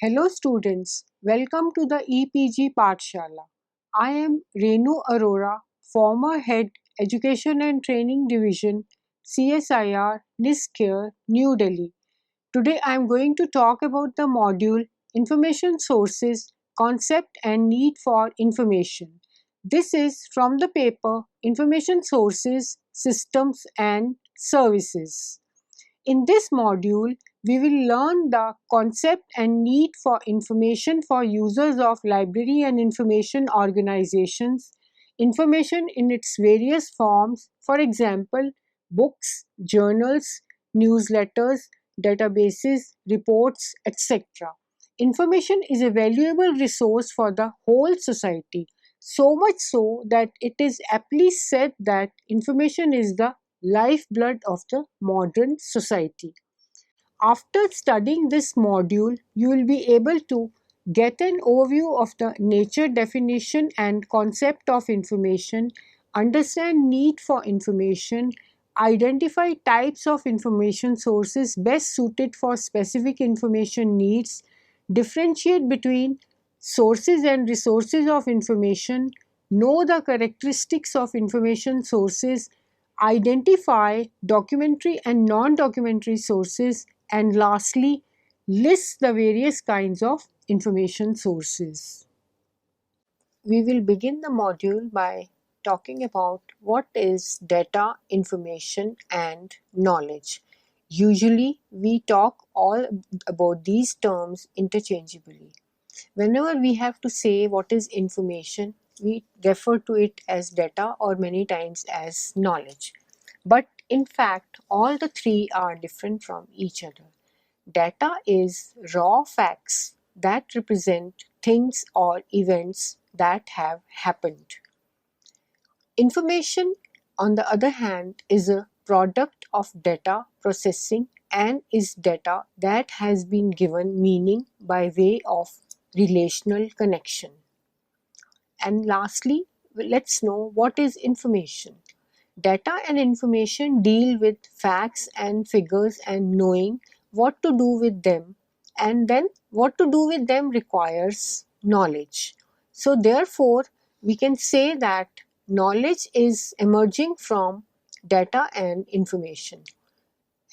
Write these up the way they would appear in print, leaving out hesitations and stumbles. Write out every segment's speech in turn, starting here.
Hello students, welcome to the EPG Pathshala. I am Renu Arora, former Head Education and Training Division, CSIR, NISCARE, New Delhi. Today I am going to talk about the module Information Sources, Concept and Need for Information. This is from the paper Information Sources, Systems and Services. In this module, we will learn the concept and need for information for users of library and information organizations, information in its various forms, for example, books, journals, newsletters, databases, reports, etc. Information is a valuable resource for the whole society, so much so that it is aptly said that information is the lifeblood of the modern society. After studying this module, you will be able to get an overview of the nature, definition and concept of information, understand need for information, identify types of information sources best suited for specific information needs, differentiate between sources and resources of information, know the characteristics of information sources, identify documentary and non-documentary sources, and lastly, list the various kinds of information sources. We will begin the module by talking about what is data, information and knowledge. Usually we talk all about these terms interchangeably. Whenever we have to say what is information, we refer to it as data or many times as knowledge. But in fact, all the three are different from each other. Data is raw facts that represent things or events that have happened. Information, on the other hand, is a product of data processing and is data that has been given meaning by way of relational connection. And lastly, let's know what is information. Data and information deal with facts and figures and knowing what to do with them, and then what to do with them requires knowledge. So therefore, we can say that knowledge is emerging from data and information.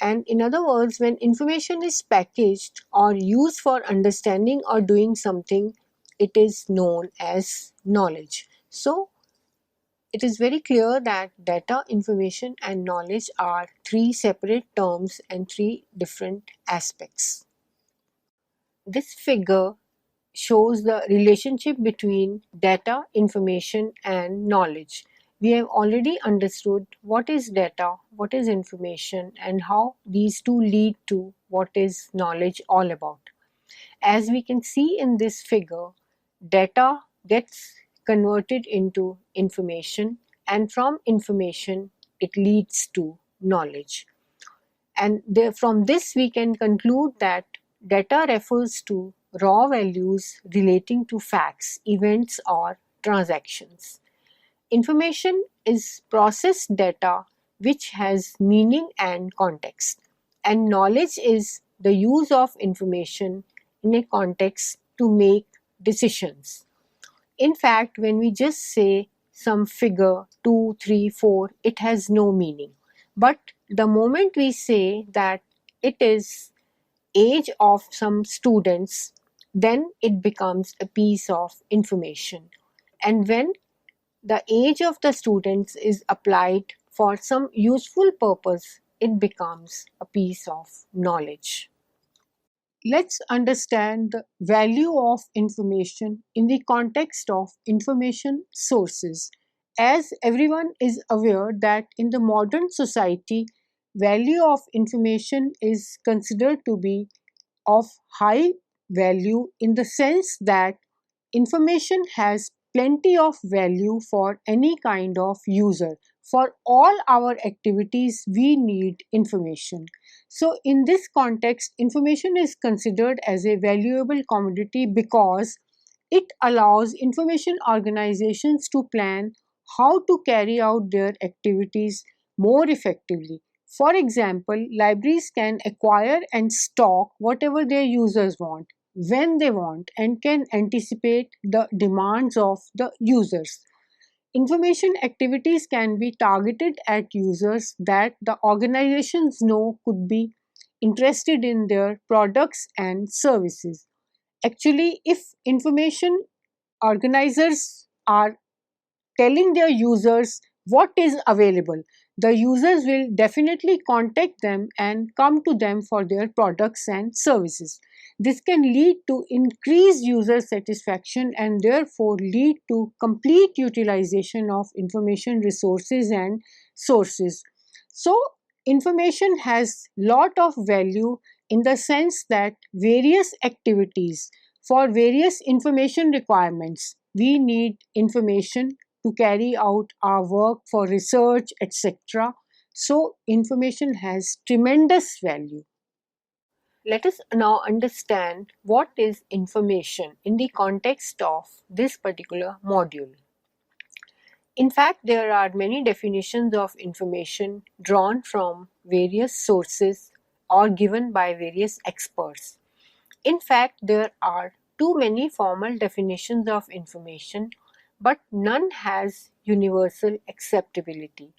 And in other words, when information is packaged or used for understanding or doing something, it is known as knowledge. So it is very clear that data, information and knowledge are three separate terms and three different aspects. This figure shows the relationship between data, information and knowledge. We have already understood what is data, what is information and how these two lead to what is knowledge all about. As we can see in this figure, data gets converted into information and from information it leads to knowledge. And from this we can conclude that data refers to raw values relating to facts, events or transactions. Information is processed data which has meaning and context, and knowledge is the use of information in a context to make decisions. In fact, when we just say some figure 2, 3, 4, it has no meaning. But the moment we say that it is age of some students, then it becomes a piece of information. And when the age of the students is applied for some useful purpose, it becomes a piece of knowledge. Let's understand the value of information in the context of information sources. As everyone is aware that in the modern society, value of information is considered to be of high value in the sense that information has plenty of value for any kind of user. For all our activities, we need information. So, in this context, information is considered as a valuable commodity because it allows information organizations to plan how to carry out their activities more effectively. For example, libraries can acquire and stock whatever their users want. when they want and can anticipate the demands of the users. Information activities can be targeted at users that the organizations know could be interested in their products and services. Actually, if information organizers are telling their users what is available, the users will definitely contact them and come to them for their products and services. This can lead to increased user satisfaction and therefore lead to complete utilization of information resources and sources. So, information has lot of value in the sense that various activities for various information requirements, we need information to carry out our work for research, etc. So, information has tremendous value. Let us now understand what is information in the context of this particular module. In fact, there are many definitions of information drawn from various sources or given by various experts. In fact, there are too many formal definitions of information, but none has universal acceptability.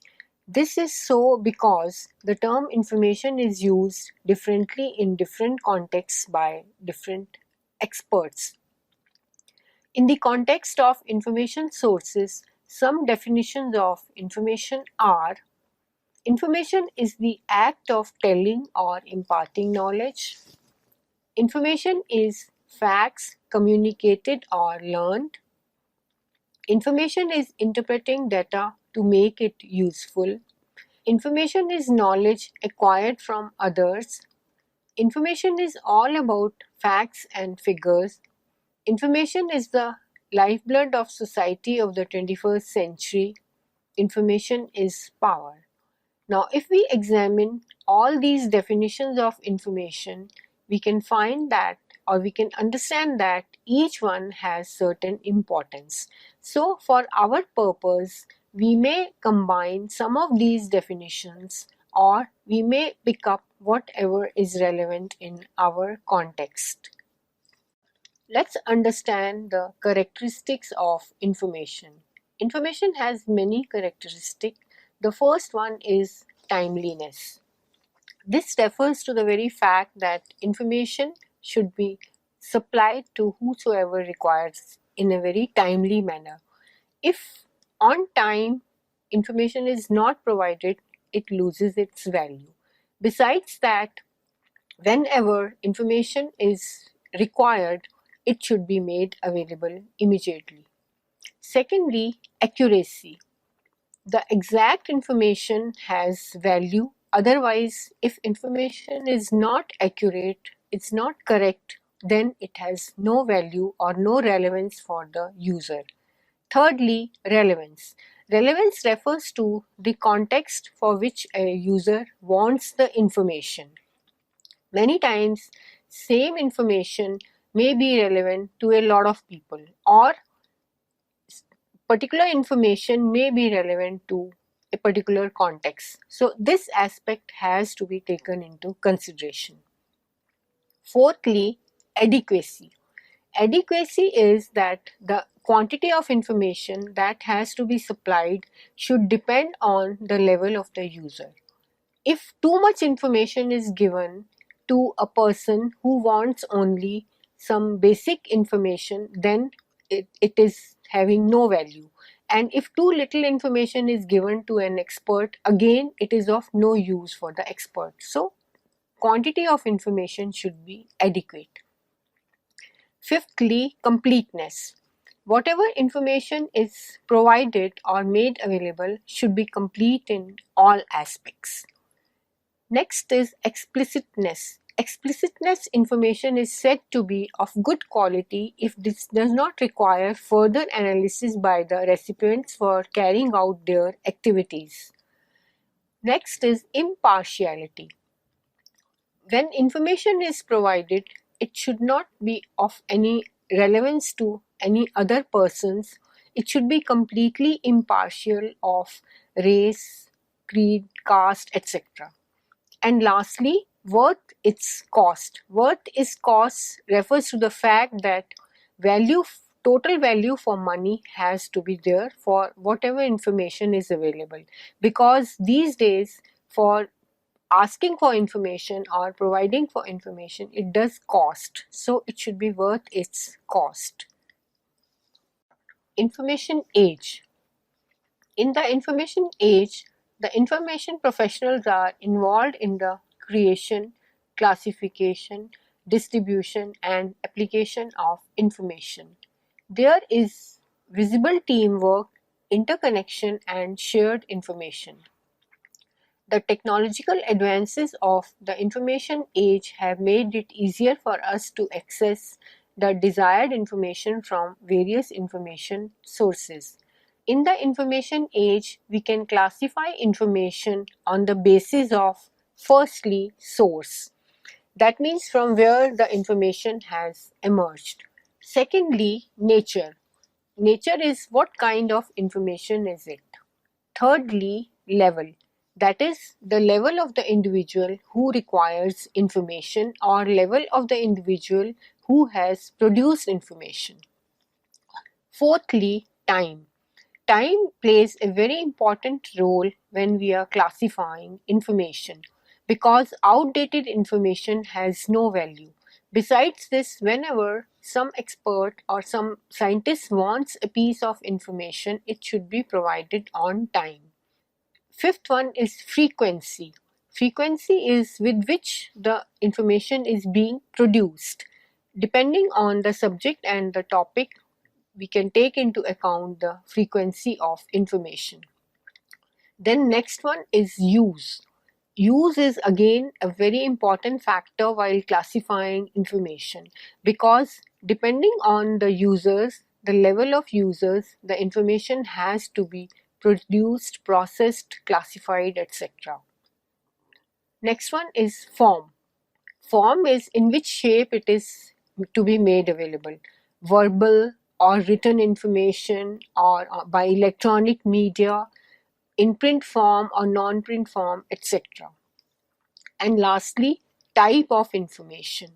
This is so because the term information is used differently in different contexts by different experts. In the context of information sources, some definitions of information are: information is the act of telling or imparting knowledge. Information is facts communicated or learned. Information is interpreting data to make it useful. Information is knowledge acquired from others. Information is all about facts and figures. Information is the lifeblood of society of the 21st century. Information is power. Now, if we examine all these definitions of information, we can find that, or we can understand that each one has certain importance. So, for our purpose, we may combine some of these definitions, or we may pick up whatever is relevant in our context. Let's understand the characteristics of information. Information has many characteristics. The first one is timeliness. This refers to the very fact that information should be supplied to whosoever requires in a very timely manner. If on time information is not provided, it loses its value. Besides that, whenever information is required, it should be made available immediately. Secondly, accuracy. The exact information has value. Otherwise, if information is not accurate, it's not correct, then it has no value or no relevance for the user. Thirdly, relevance. Relevance refers to the context for which a user wants the information. Many times, same information may be relevant to a lot of people, or particular information may be relevant to a particular context. So, this aspect has to be taken into consideration. Fourthly, adequacy. Adequacy is that the quantity of information that has to be supplied should depend on the level of the user. If too much information is given to a person who wants only some basic information, then it is having no value. And if too little information is given to an expert, again it is of no use for the expert. So, quantity of information should be adequate. Fifthly, completeness. Whatever information is provided or made available should be complete in all aspects. Next is explicitness. Explicitness information is said to be of good quality if this does not require further analysis by the recipients for carrying out their activities. Next is impartiality. When information is provided, it should not be of any relevance to any other persons. It should be completely impartial of race, creed, caste, etc. And lastly, worth its cost. Worth its cost refers to the fact that value, total value for money has to be there for whatever information is available, because these days for asking for information or providing for information, it does cost, so it should be worth its cost. Information age. In the information age, the information professionals are involved in the creation, classification, distribution, and application of information. There is visible teamwork, interconnection, and shared information. The technological advances of the information age have made it easier for us to access the desired information from various information sources. In the information age, we can classify information on the basis of, firstly, source. That means from where the information has emerged. Secondly, nature. Nature is what kind of information is it. Thirdly, level. That is the level of the individual who requires information or level of the individual who has produced information. Fourthly, time. Time plays a very important role when we are classifying information, because outdated information has no value. Besides this, whenever some expert or some scientist wants a piece of information, it should be provided on time. Fifth one is frequency. Frequency is with which the information is being produced. Depending on the subject and the topic, we can take into account the frequency of information. Then next one is use. Use is again a very important factor while classifying information, because depending on the users, the level of users, the information has to be produced, processed, classified, etc. Next one is form. Form is in which shape it is to be made available. Verbal or written information, or by electronic media, in print form or non-print form, etc. And lastly, type of information.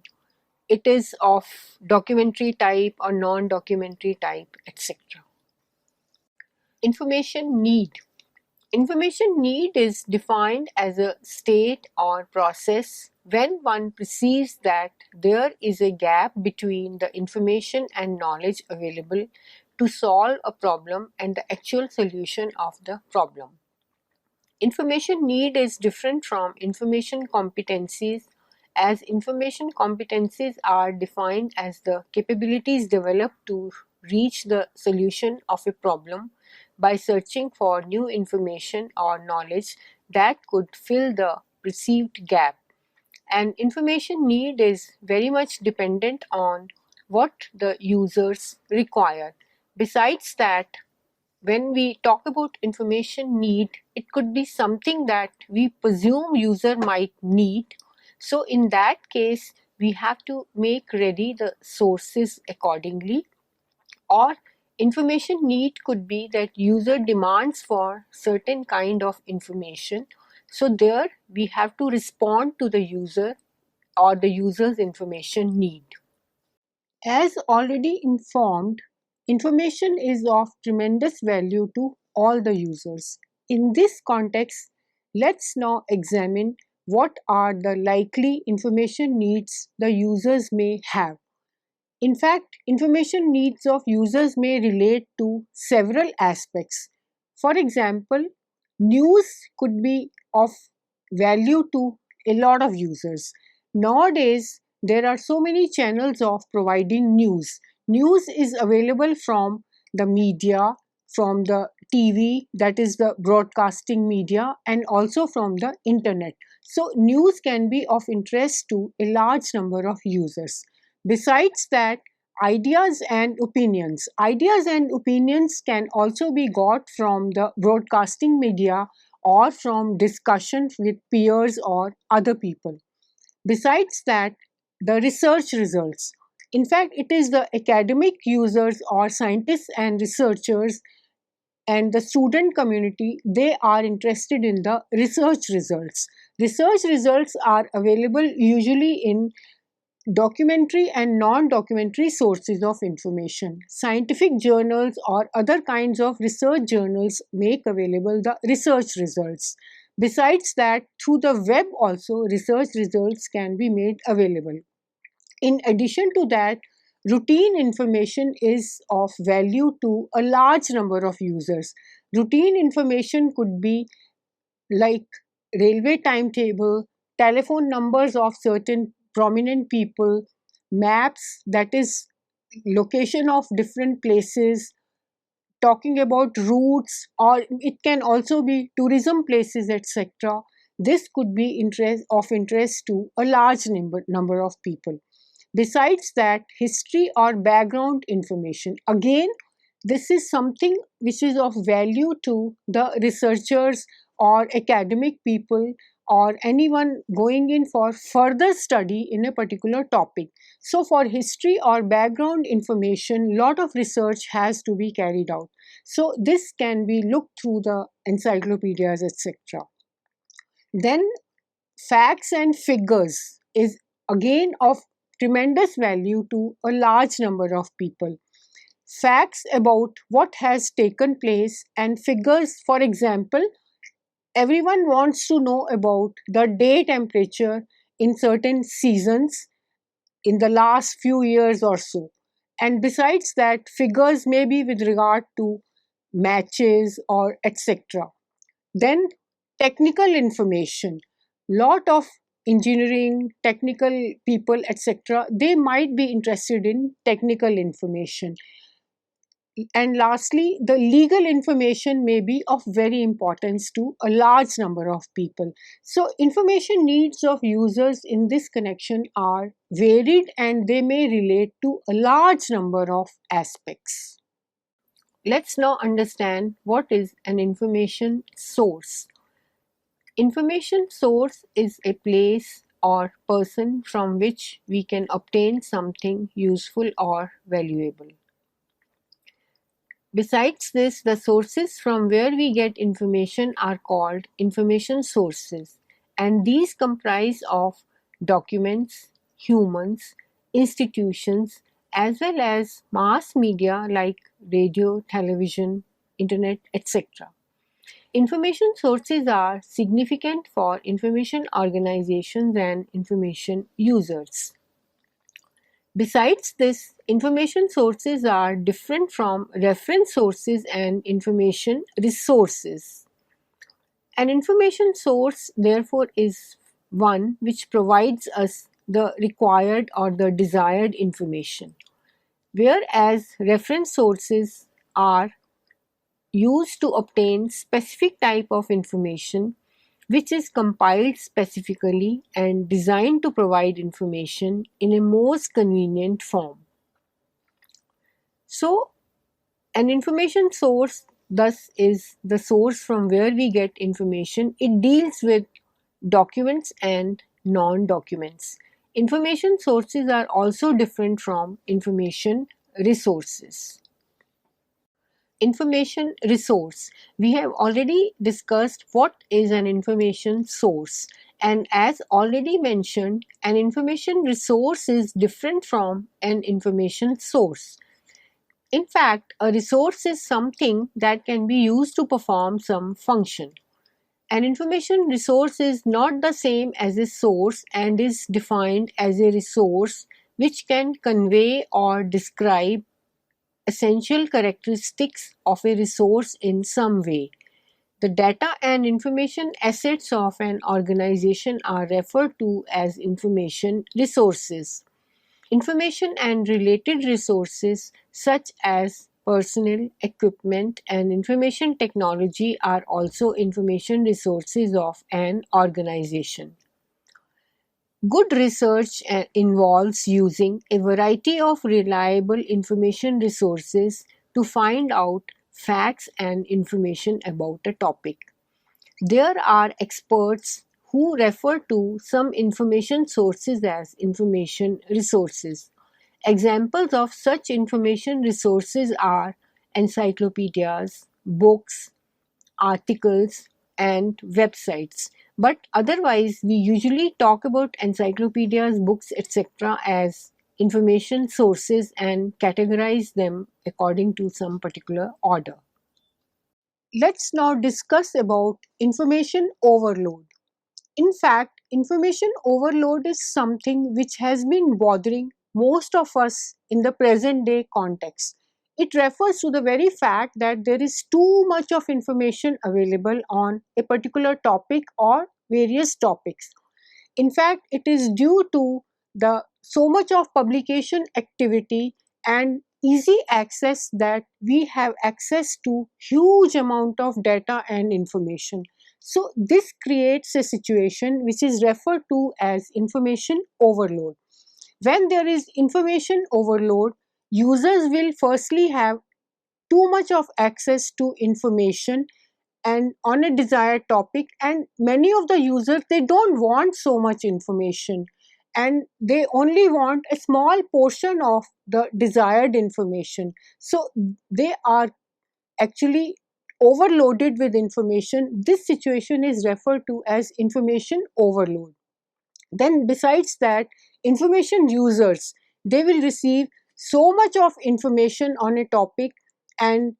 It is of documentary type or non-documentary type, etc. Information need. Information need is defined as a state or process when one perceives that there is a gap between the information and knowledge available to solve a problem and the actual solution of the problem. Information need is different from information competencies, as information competencies are defined as the capabilities developed to reach the solution of a problem by searching for new information or knowledge that could fill the perceived gap. And information need is very much dependent on what the users require. Besides that, when we talk about information need, it could be something that we presume user might need. So in that case, we have to make ready the sources accordingly. Or information need could be that user demands for certain kind of information. So there we have to respond to the user or the user's information need. As already informed, information is of tremendous value to all the users. In this context, let's now examine what are the likely information needs the users may have. In fact, information needs of users may relate to several aspects. For example, news could be of value to a lot of users. Nowadays, there are so many channels of providing news. News is available from the media, from the TV, that is the broadcasting media, and also from the internet. So, news can be of interest to a large number of users. Besides that, ideas and opinions. Ideas and opinions can also be got from the broadcasting media or from discussion with peers or other people. Besides that, the research results. In fact, it is the academic users or scientists and researchers and the student community, they are interested in the research results. Research results are available usually in documentary and non-documentary sources of information. Scientific journals or other kinds of research journals make available the research results. Besides that, through the web also research results can be made available. In addition to that, routine information is of value to a large number of users. Routine information could be like railway timetable, telephone numbers of certain prominent people, maps, that is location of different places, talking about routes, or it can also be tourism places, etc. This could be of interest to a large number of people. Besides that, history or background information. Again, this is something which is of value to the researchers or academic people or anyone going in for further study in a particular topic. So for history or background information, lot of research has to be carried out. So this can be looked through the encyclopedias, etc. Then facts and figures is again of tremendous value to a large number of people. Facts about what has taken place and figures, for example, everyone wants to know about the day temperature in certain seasons in the last few years or so. And besides that, figures may be with regard to matches or etc. Then technical information. Lot of engineering, technical people, etc. They might be interested in technical information. And lastly, the legal information may be of very importance to a large number of people. So information needs of users in this connection are varied and they may relate to a large number of aspects. Let's now understand what is an information source. Information source is a place or person from which we can obtain something useful or valuable. Besides this, the sources from where we get information are called information sources, and these comprise of documents, humans, institutions, as well as mass media like radio, television, internet, etc. Information sources are significant for information organizations and information users. Besides this, information sources are different from reference sources and information resources. An information source, therefore, is one which provides us the required or the desired information, whereas reference sources are used to obtain specific type of information which is compiled specifically and designed to provide information in a most convenient form. So, an information source thus is the source from where we get information. It deals with documents and non-documents. Information sources are also different from information resources. Information resource. We have already discussed what is an information source, and as already mentioned, an information resource is different from an information source. In fact, a resource is something that can be used to perform some function. An information resource is not the same as a source and is defined as a resource which can convey or describe essential characteristics of a resource in some way. The data and information assets of an organization are referred to as information resources. Information and related resources such as personnel, equipment, and information technology are also information resources of an organization. Good research involves using a variety of reliable information resources to find out facts and information about a topic. There are experts who refer to some information sources as information resources. Examples of such information resources are encyclopedias, books, articles, and websites. But otherwise, we usually talk about encyclopedias, books, etc. as information sources and categorize them according to some particular order. Let's now discuss about information overload. In fact, information overload is something which has been bothering most of us in the present day context. It refers to the very fact that there is too much of information available on a particular topic or various topics. In fact, it is due to the so much of publication activity and easy access that we have access to huge amount of data and information. So this creates a situation which is referred to as information overload. When there is information overload, users will firstly have too much of access to information and on a desired topic, and many of the users, they don't want so much information and they only want a small portion of the desired information. So they are actually overloaded with information. This situation is referred to as information overload. Then besides that, information users, they will receive so much of information on a topic, and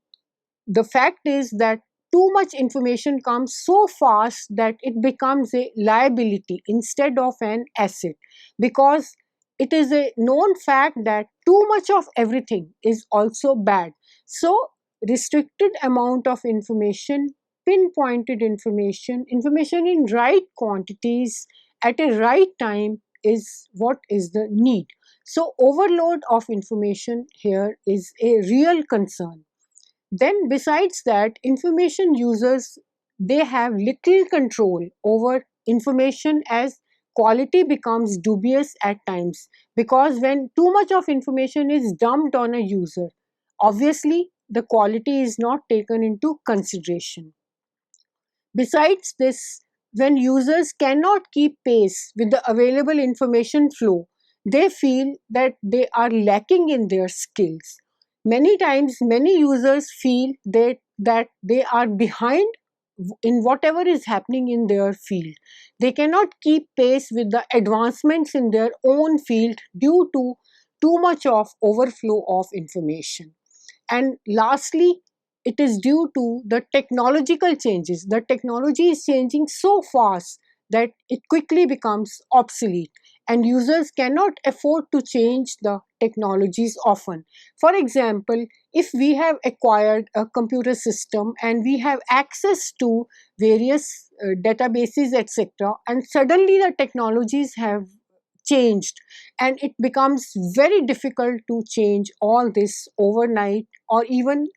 the fact is that too much information comes so fast that it becomes a liability instead of an asset, because it is a known fact that too much of everything is also bad. So restricted amount of information, pinpointed information, information in right quantities at a right time is what is the need. So overload of information here is a real concern. Then besides that, information users, they have little control over information as quality becomes dubious at times, because when too much of information is dumped on a user, obviously the quality is not taken into consideration. Besides this, when users cannot keep pace with the available information flow, they feel that they are lacking in their skills. Many times, many users feel that they are behind in whatever is happening in their field. They cannot keep pace with the advancements in their own field due to too much of overflow of information. And lastly, it is due to the technological changes. The technology is changing so fast that it quickly becomes obsolete, and users cannot afford to change the technologies often. For example, if we have acquired a computer system and we have access to various databases, etc., and suddenly the technologies have changed, and it becomes very difficult to change all this overnight or even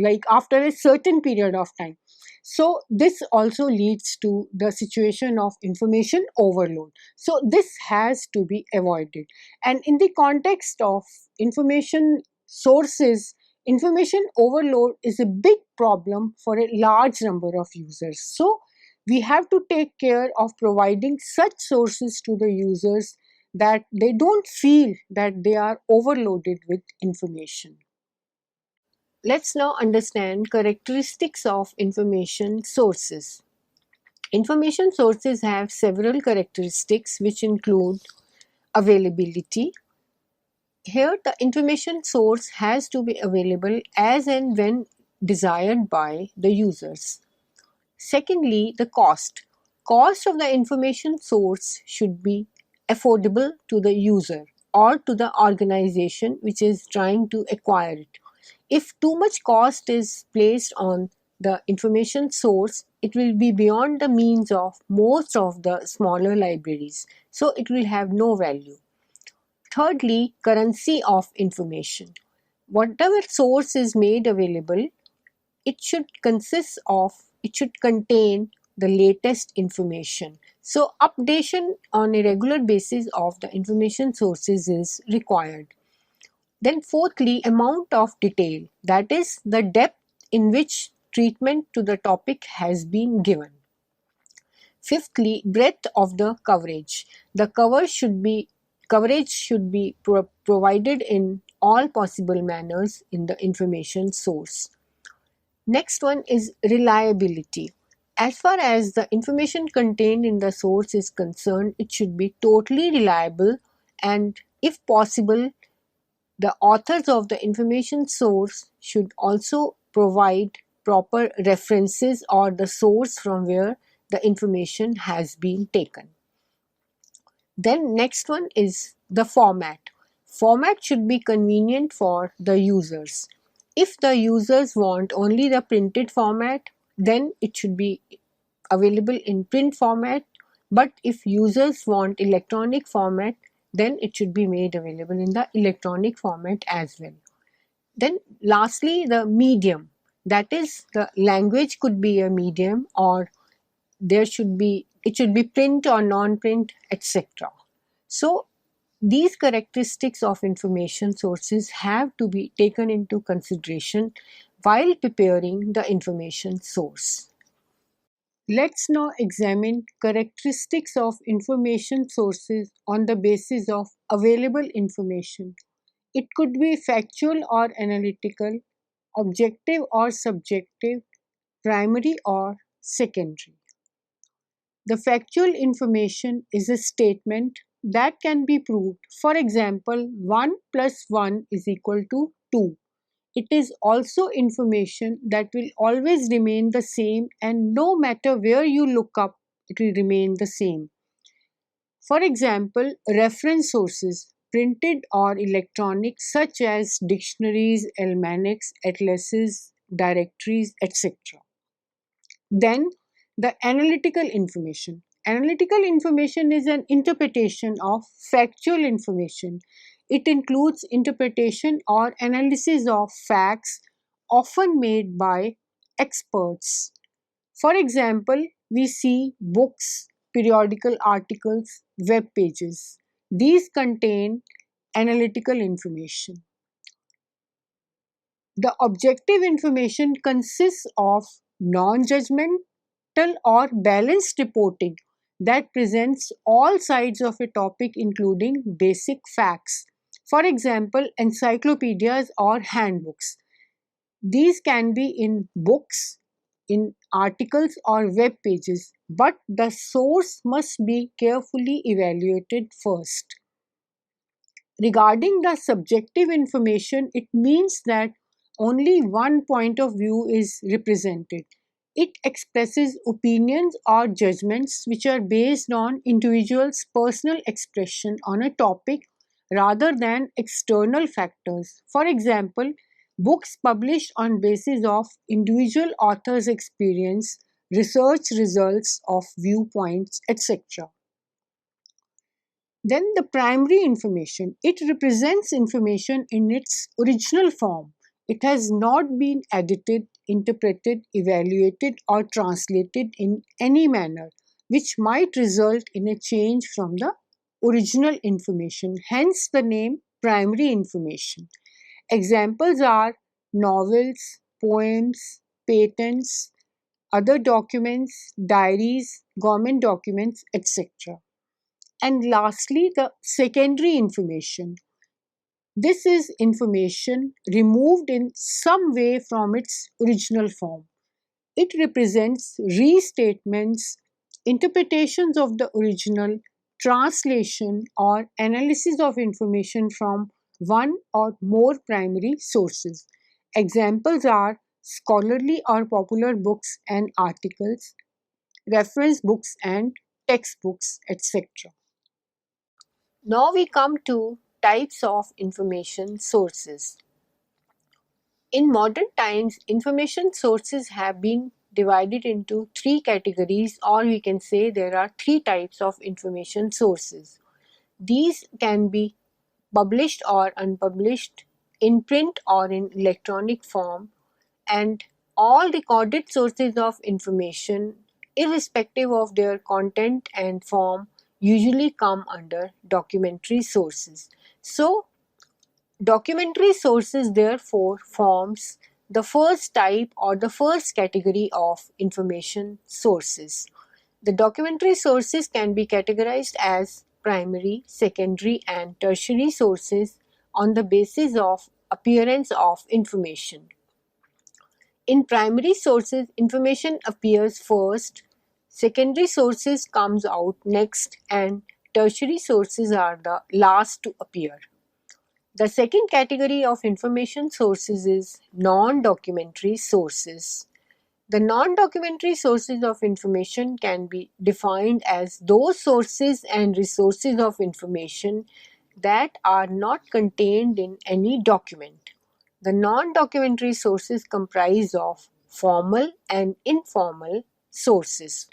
like after a certain period of time. So this also leads to the situation of information overload. So this has to be avoided. And in the context of information sources, information overload is a big problem for a large number of users. So we have to take care of providing such sources to the users that they don't feel that they are overloaded with information. Let's now understand characteristics of information sources. Information sources have several characteristics which include availability. Here, the information source has to be available as and when desired by the users. Secondly, the cost. Cost of the information source should be affordable to the user or to the organization which is trying to acquire it. If too much cost is placed on the information source, it will be beyond the means of most of the smaller libraries. So it will have no value. Thirdly, currency of information. Whatever source is made available, it should contain the latest information. So updation on a regular basis of the information sources is required. Then fourthly, amount of detail, that is the depth in which treatment to the topic has been given. Fifthly, breadth of the coverage. The coverage should be provided in all possible manners in the information source. Next one is reliability. As far as the information contained in the source is concerned, it should be totally reliable, and if possible, the authors of the information source should also provide proper references or the source from where the information has been taken. Then next one is the format. Format should be convenient for the users. If the users want only the printed format, then it should be available in print format, but if users want electronic format, then it should be made available in the electronic format as well. Then lastly, the medium, that is the language could be a medium, or it should be print or non-print, etc. So these characteristics of information sources have to be taken into consideration while preparing the information source. Let's now examine characteristics of information sources on the basis of available information. It could be factual or analytical, objective or subjective, primary or secondary. The factual information is a statement that can be proved. For example, 1 plus 1 is equal to 2. It is also information that will always remain the same, and no matter where you look up, it will remain the same. For example, reference sources, printed or electronic, such as dictionaries, almanacs, atlases, directories, etc. Then the analytical information. Analytical information is an interpretation of factual information. It includes interpretation or analysis of facts, often made by experts. For example, we see books, periodical articles, web pages. These contain analytical information. The objective information consists of non-judgmental or balanced reporting that presents all sides of a topic, including basic facts. For example, encyclopedias or handbooks. These can be in books, in articles or web pages, but the source must be carefully evaluated first. Regarding the subjective information, it means that only one point of view is represented. It expresses opinions or judgments which are based on individuals' personal expression on a topic rather than external factors. For example, books published on basis of individual authors' experience, research results of viewpoints, etc. Then the primary information, it represents information in its original form. It has not been edited, interpreted, evaluated, or translated in any manner, which might result in a change from the original information, hence the name primary information. Examples are novels, poems, patents, other documents, diaries, government documents, etc. And lastly, the secondary information. This is information removed in some way from its original form. It represents restatements, interpretations of the original, translation, or analysis of information from one or more primary sources. Examples are scholarly or popular books and articles, reference books and textbooks, etc. Now we come to types of information sources. In modern times, information sources have been divided into three categories, or we can say there are three types of information sources. These can be published or unpublished, in print or in electronic form, and all recorded sources of information, irrespective of their content and form, usually come under documentary sources. So, documentary sources therefore forms the first type or the first category of information sources. The documentary sources can be categorized as primary, secondary, and tertiary sources on the basis of appearance of information. In primary sources, information appears first, secondary sources comes out next, and tertiary sources are the last to appear. The second category of information sources is non-documentary sources. The non-documentary sources of information can be defined as those sources and resources of information that are not contained in any document. The non-documentary sources comprise of formal and informal sources.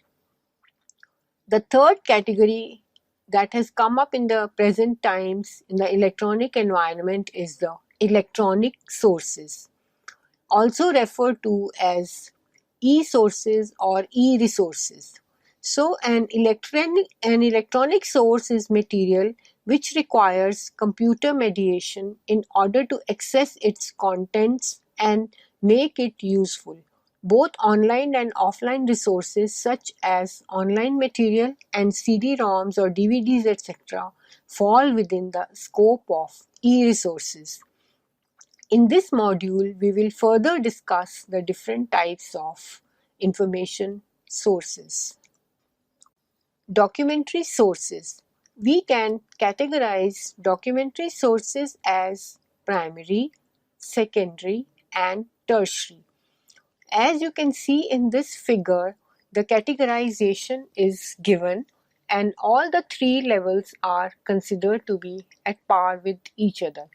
The third category that has come up in the present times in the electronic environment is the electronic sources, also referred to as e-sources or e-resources. So an electronic source is material which requires computer mediation in order to access its contents and make it useful. Both online and offline resources such as online material and CD-ROMs or DVDs etc. fall within the scope of e-resources. In this module, we will further discuss the different types of information sources. Documentary sources. We can categorize documentary sources as primary, secondary, and tertiary. As you can see in this figure, the categorization is given and all the three levels are considered to be at par with each other.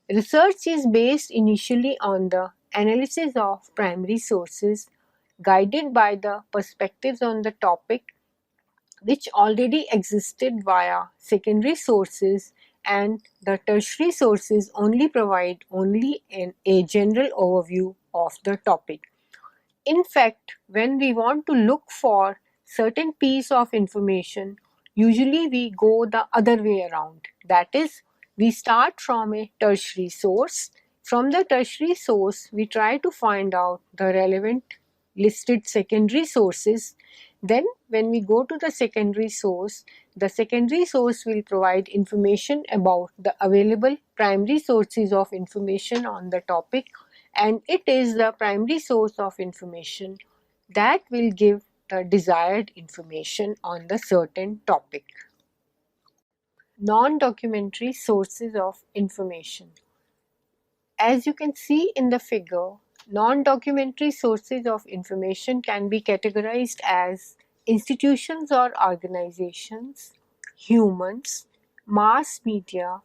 Research is based initially on the analysis of primary sources, guided by the perspectives on the topic which already existed via secondary sources, and the tertiary sources only provide a general overview of the topic. In fact, when we want to look for certain piece of information, usually we go the other way around. That is, we start from a tertiary source. From the tertiary source, we try to find out the relevant listed secondary sources. Then, when we go to the secondary source will provide information about the available primary sources of information on the topic, and it is the primary source of information that will give the desired information on the certain topic. Non-documentary sources of information. As you can see in the figure, non-documentary sources of information can be categorized as institutions or organizations, humans, mass media,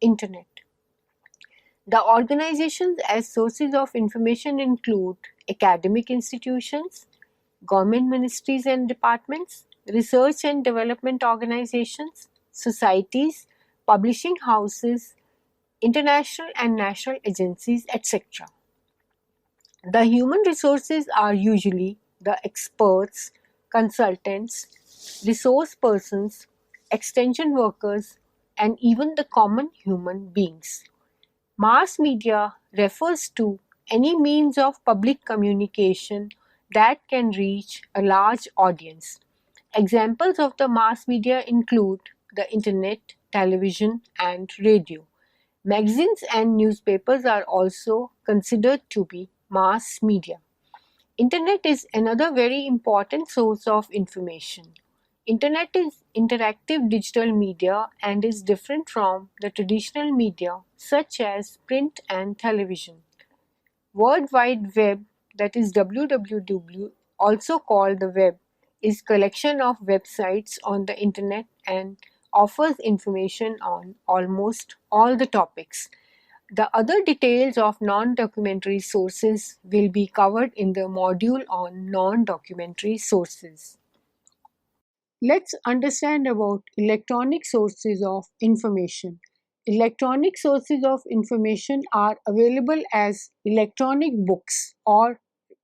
internet. The organizations as sources of information include academic institutions, government ministries and departments, research and development organizations, societies, publishing houses, international and national agencies, etc. The human resources are usually the experts, consultants, resource persons, extension workers, and even the common human beings. Mass media refers to any means of public communication that can reach a large audience. Examples of the mass media include the internet, television, and radio. Magazines and newspapers are also considered to be mass media. Internet is another very important source of information. Internet is interactive digital media and is different from the traditional media such as print and television. World Wide Web, that is WWW, also called the web, is collection of websites on the internet and offers information on almost all the topics. The other details of non-documentary sources will be covered in the module on non-documentary sources. Let's understand about electronic sources of information. Electronic sources of information are available as electronic books or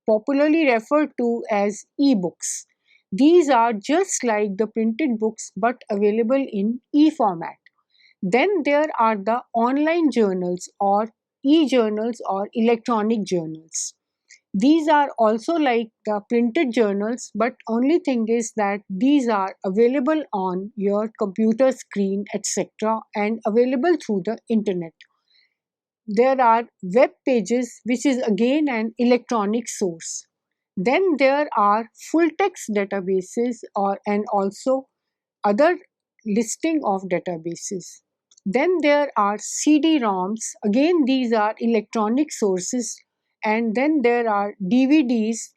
popularly referred to as e-books. These are just like the printed books but available in e-format. Then there are the online journals or e-journals or electronic journals. These are also like the printed journals, but only thing is that these are available on your computer screen, etc., and available through the internet. There are web pages, which is again an electronic source. Then there are full text databases and also other listing of databases. Then there are CD-ROMs, again these are electronic sources, and then there are DVDs,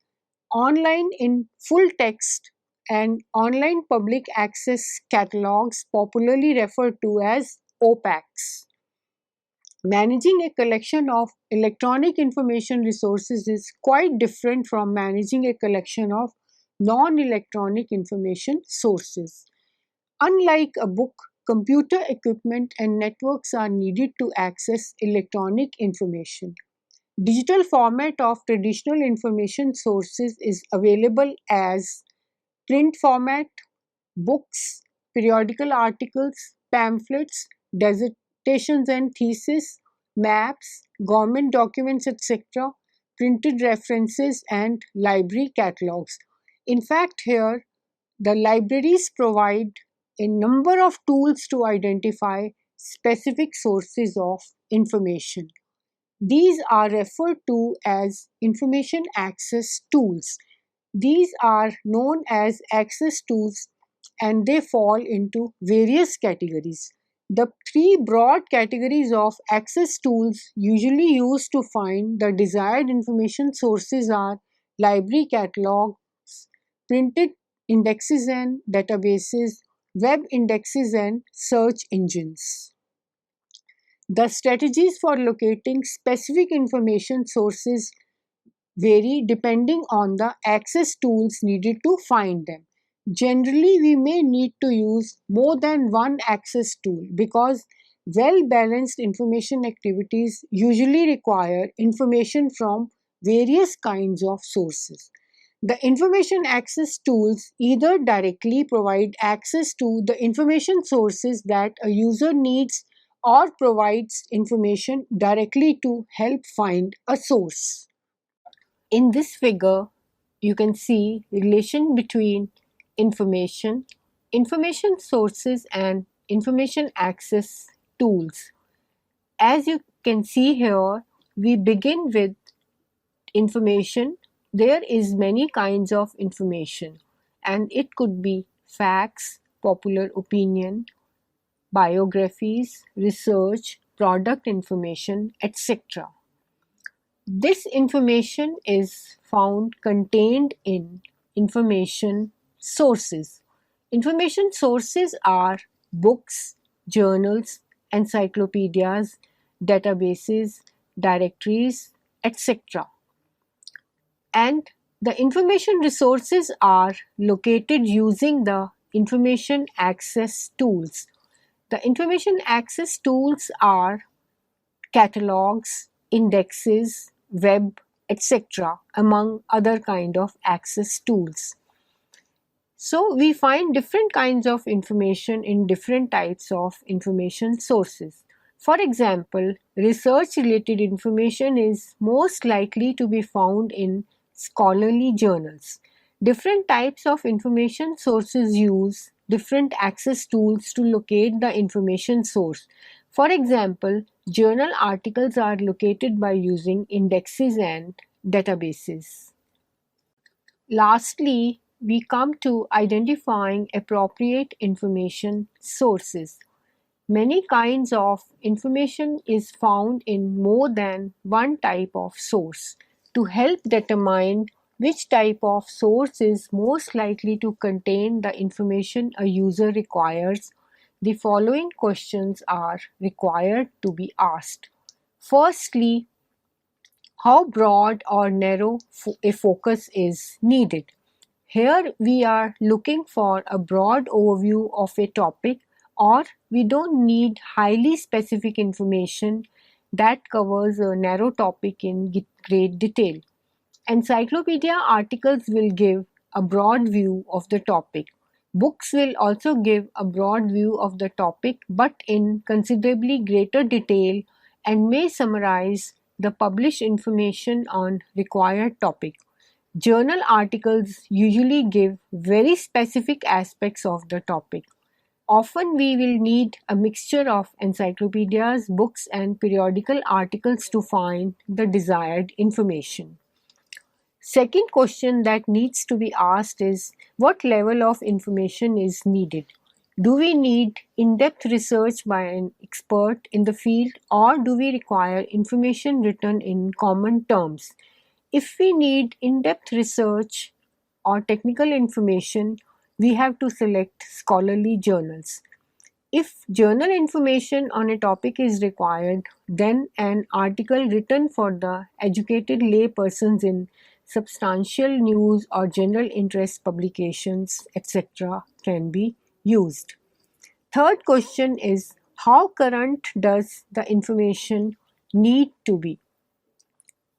online in full text, and online public access catalogs, popularly referred to as OPACs. Managing a collection of electronic information resources is quite different from managing a collection of non-electronic information sources. Unlike a book, computer equipment and networks are needed to access electronic information. Digital format of traditional information sources is available as print format, books, periodical articles, pamphlets, dissertations and theses, maps, government documents, etc., printed references, and library catalogs. In fact, here the libraries provide a number of tools to identify specific sources of information. These are referred to as information access tools. These are known as access tools and they fall into various categories. The three broad categories of access tools usually used to find the desired information sources are library catalogs, printed indexes and databases, web indexes, and search engines. The strategies for locating specific information sources vary depending on the access tools needed to find them. Generally, we may need to use more than one access tool because well-balanced information activities usually require information from various kinds of sources. The information access tools either directly provide access to the information sources that a user needs or provides information directly to help find a source. In this figure, you can see the relation between information, information sources, and information access tools. As you can see here, we begin with information. There is many kinds of information, and it could be facts, popular opinion, biographies, research, product information, etc. This information is found contained in information sources. Information sources are books, journals, encyclopedias, databases, directories, etc. And the information resources are located using the information access tools. The information access tools are catalogs, indexes, web, etc., among other kind of access tools. So we find different kinds of information in different types of information sources. For example, research related information is most likely to be found in scholarly journals. Different types of information sources use different access tools to locate the information source. For example, journal articles are located by using indexes and databases. Lastly, we come to identifying appropriate information sources. Many kinds of information is found in more than one type of source. To help determine which type of source is most likely to contain the information a user requires, the following questions are required to be asked. Firstly, how broad or narrow a focus is needed. Here we are looking for a broad overview of a topic, or we don't need highly specific information that covers a narrow topic in great detail. Encyclopedia articles will give a broad view of the topic. Books will also give a broad view of the topic but in considerably greater detail and may summarize the published information on required topic. Journal articles usually give very specific aspects of the topic. Often we will need a mixture of encyclopedias, books, and periodical articles to find the desired information. Second question that needs to be asked is what level of information is needed? Do we need in-depth research by an expert in the field, or do we require information written in common terms? If we need in-depth research or technical information, we have to select scholarly journals. If journal information on a topic is required, then an article written for the educated laypersons in substantial news or general interest publications, etc., can be used. Third question is how current does the information need to be?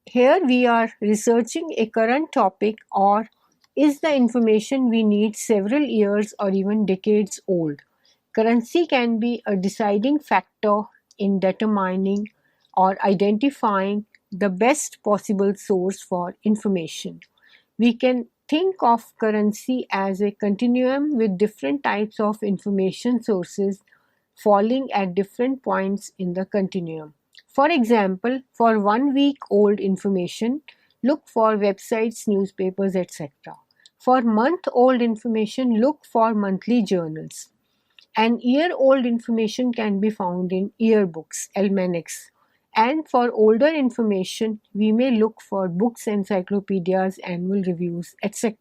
Here we are researching a current topic, or is the information we need several years or even decades old? Currency can be a deciding factor in determining or identifying the best possible source for information. We can think of currency as a continuum with different types of information sources falling at different points in the continuum. For example, for 1 week old information, look for websites, newspapers, etc. For month old information, look for monthly journals. And year-old information can be found in yearbooks, almanacs. And for older information, we may look for books, encyclopedias, annual reviews, etc.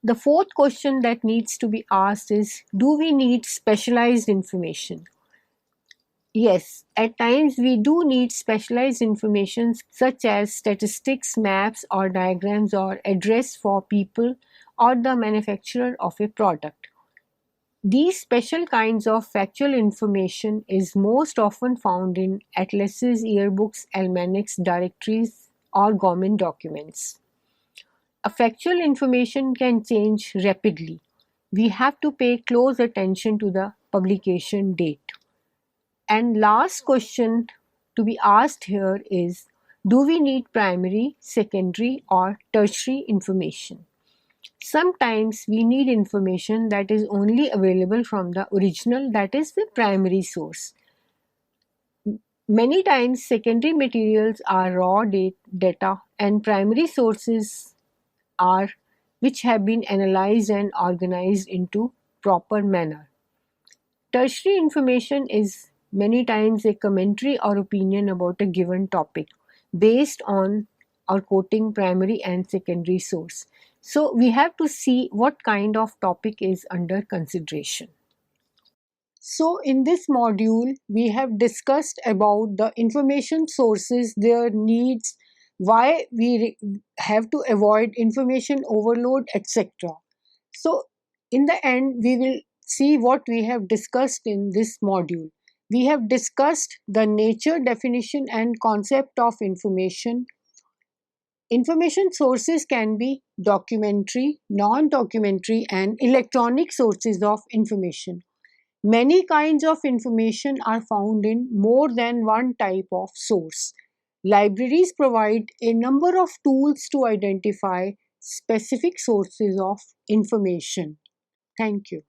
The fourth question that needs to be asked is, do we need specialized information? Yes, at times we do need specialized information such as statistics, maps or diagrams or address for people or the manufacturer of a product. These special kinds of factual information is most often found in atlases, yearbooks, almanacs, directories, or government documents. A factual information can change rapidly. We have to pay close attention to the publication date. And last question to be asked here is, do we need primary, secondary, or tertiary information? Sometimes we need information that is only available from the original, that is the primary source. Many times secondary materials are raw data and primary sources are which have been analyzed and organized into proper manner. Tertiary information is many times a commentary or opinion about a given topic based on or quoting primary and secondary source. So we have to see what kind of topic is under consideration. So in this module, we have discussed about the information sources, their needs, why we have to avoid information overload, etc. So in the end, we will see what we have discussed in this module. We have discussed the nature, definition, and concept of information. Information sources can be documentary, non-documentary, and electronic sources of information. Many kinds of information are found in more than one type of source. Libraries provide a number of tools to identify specific sources of information. Thank you.